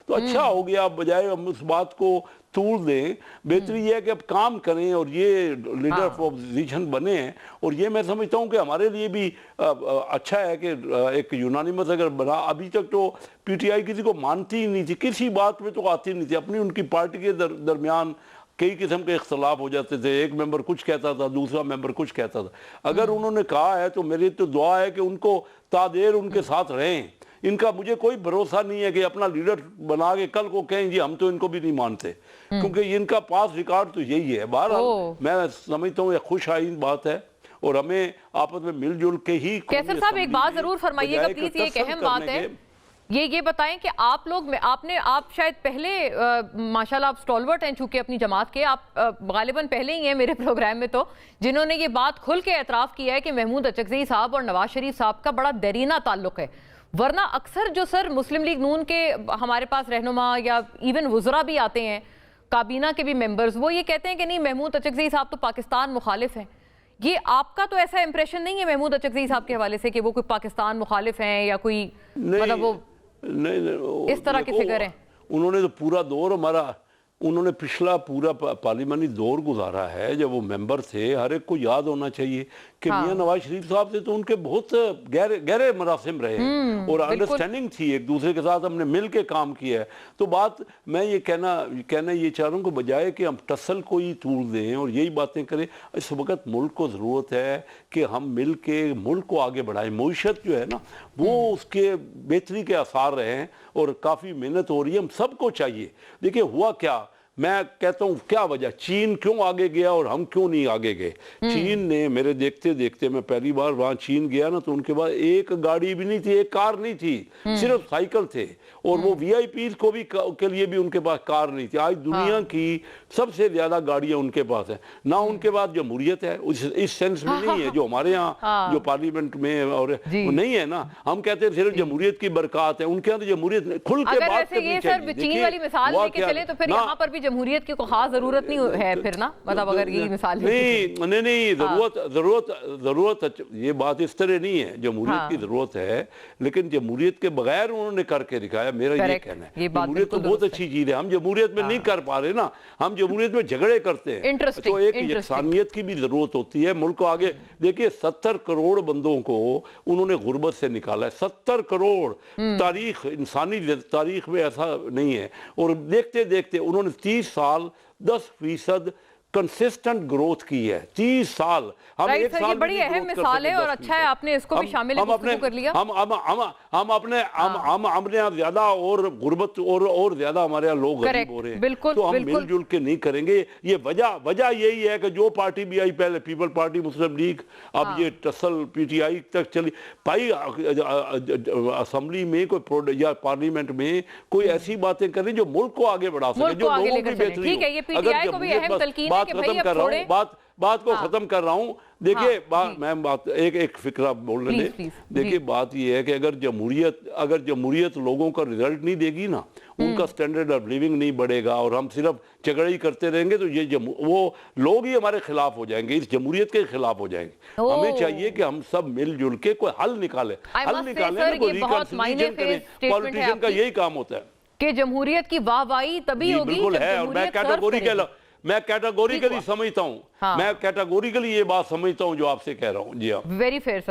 तो अच्छा हो गया, बजाय हम उस बात को तूल दें, बेहतरी ये है कि अब काम करें और ये लीडर ऑफ ऑपोजिशन बने हैं। और ये मैं समझता हूँ कि हमारे लिए भी अच्छा है कि एक यूनानिमस अगर बना। अभी तक तो पीटीआई किसी को मानती ही नहीं थी, किसी बात में तो आती नहीं थी, अपनी उनकी पार्टी के दरमियान कई किस्म के इख्तलाफ हो जाते थे, एक मेंबर कुछ कहता था, दूसरा मेंबर कुछ कहता था। अगर उन्होंने कहा है तो मेरी तो दुआ है कि उनको तादेर उनके साथ रहें। इनका मुझे कोई भरोसा नहीं है कि अपना लीडर बना के कल को कहें जी हम तो इनको भी नहीं मानते, क्योंकि इनका पास रिकॉर्ड तो यही है। बहरहाल मैं समझता हूँ ये खुश आइन बात है और हमें आपस में मिलजुल के ही। कैसर साहब एक बात जरूर फरमाइएगा प्लीज, ये एक अहम बात है, ये बताएं कि आप लोग आप शायद पहले माशाल्लाह आप स्टॉलवर्ट हैं चूंकि अपनी जमात के, आप गालिबन पहले ही हैं मेरे प्रोग्राम में तो जिन्होंने ये बात खुल के एतराफ़ किया है कि महमूद अचकज़ई साहब और नवाज शरीफ साहब का बड़ा देरीना ताल्लुक है। वरना अक्सर जो सर मुस्लिम लीग नून के हमारे पास रहनुमा या इवन वुज़रा भी आते हैं, काबीना के भी मेंबर्स, वो ये कहते हैं कि नहीं महमूद अचकज़ई साहब तो पाकिस्तान मुखालिफ हैं। ये आपका तो ऐसा इंप्रेशन नहीं है महमूद अचकज़ई साहब के हवाले से कि वो कोई पाकिस्तान मुखालिफ हैं या कोई मतलब वो नहीं, इस तरह की फिगर है? उन्होंने तो पूरा दौर हमारा, उन्होंने पिछला पूरा पार्लिमानी दौर गुजारा है जब वो मेंबर थे। हर एक को याद होना चाहिए कि मियां नवाज शरीफ साहब से तो उनके बहुत गहरे मरासिम रहे और अंडरस्टैंडिंग थी, एक दूसरे के साथ हमने मिल के काम किया है। तो बात मैं ये कहना ये चाह रहा हूँ कि बजाय कि हम टसल को ही तोड़ दें और यही बातें करें, इस वक्त मुल्क को ज़रूरत है कि हम मिल के मुल्क को आगे बढ़ाएं। मईशत जो है ना वो उसके बेहतरी के आसार रहे हैं और काफ़ी मेहनत हो रही है, हम सबको चाहिए। देखिए हुआ क्या, मैं कहता हूँ क्या वजह, चीन क्यों आगे गया और हम क्यों नहीं आगे गए। चीन ने मेरे देखते देखते, मैं पहली बार वहां चीन गया ना तो उनके पास एक गाड़ी भी नहीं थी, एक कार नहीं थी, सिर्फ साइकिल थे और वो वीआईपी को भी के लिए भी उनके पास कार नहीं थी। आज दुनिया की सबसे ज्यादा गाड़ियां उनके पास है ना, उनके पास जमहूरियत है इस सेंस में नहीं है जो हमारे यहाँ जो पार्लियामेंट में और नहीं है ना। हम कहते हैं सिर्फ जमहूरियत की बरकत है, उनके यहाँ तो जमहूरियत खुल के बात करनी चाहिए। चीन वाली मिसाल लेके चले तो फिर यहाँ पर भी जमहूरियत की कोई खास जरूरत नहीं है फिर ना, मतलब अगर ये मिसाल नहीं जरूरत ये बात इस तरह नहीं है। जमहूरियत की जरूरत है लेकिन जमहूरियत के बगैर उन्होंने करके दिखाया, मेरा ये कहना है। जमहूरियत तो बहुत अच्छी चीज है, हम जमहूरियत में नहीं कर पा रहे ना, हम जमहूरियत में झगड़े करते हैं। तो एक यकसानियत की भी जरूरत होती है मुल्क को आगे। देखिए 70 करोड़ बंदों को उन्होंने गुर्बत से निकाला है, 70 करोड़। तारीख, इंसानी तारीख में ऐसा नहीं है। और देखते देखते उन्होंने 30 साल 10% कंसिस्टेंट ग्रोथ की है। 30 साल हम एक साल बड़ी अहम मिसाल है और अच्छा है आपने इसको भी शामिल कर लिया। हम अपने यहाँ ज्यादा और गुर्बत और ज्यादा हमारे यहाँ लोग गरीब हो रहे हैं। तो हम मिलजुल के नहीं करेंगे। ये वजह यही है कि जो पार्टी भी आई पहले, पीपल पार्टी, मुस्लिम लीग, अब ये टसल पीटीआई तक चली पाई। असेंबली में कोई या पार्लियामेंट में कोई ऐसी बातें करें जो मुल्क को आगे बढ़ा सके, जो लोगों की बेहतरी हो। बात खत्म कर रहा हूँ, बात को खत्म कर रहा हूँ। देखिए मैं बात एक फिक्रा बोलने दें। देखिए बात ये है कि अगर जमहूरियत लोगों का रिजल्ट नहीं देगी ना, उनका स्टैंडर्ड ऑफ लिविंग नहीं बढ़ेगा और हम सिर्फ झगड़े ही करते रहेंगे तो ये वो लोग ही हमारे खिलाफ हो जाएंगे, इस जमहूरियत के खिलाफ हो जाएंगे। हमें चाहिए कि हम सब मिलजुल के कोई हल निकालें, कोई रिकंसिलिएशन करें। पॉलिटिशियन का यही काम होता है कि जमहूरियत की वाहवाही तभी होगी जब जमहूरियत मैं कैटेगोरिकली समझता हूँ। मैं कैटेगोरिकली ये बात समझता हूँ जो आपसे कह रहा हूँ। जी हाँ, वेरी फेयर सर।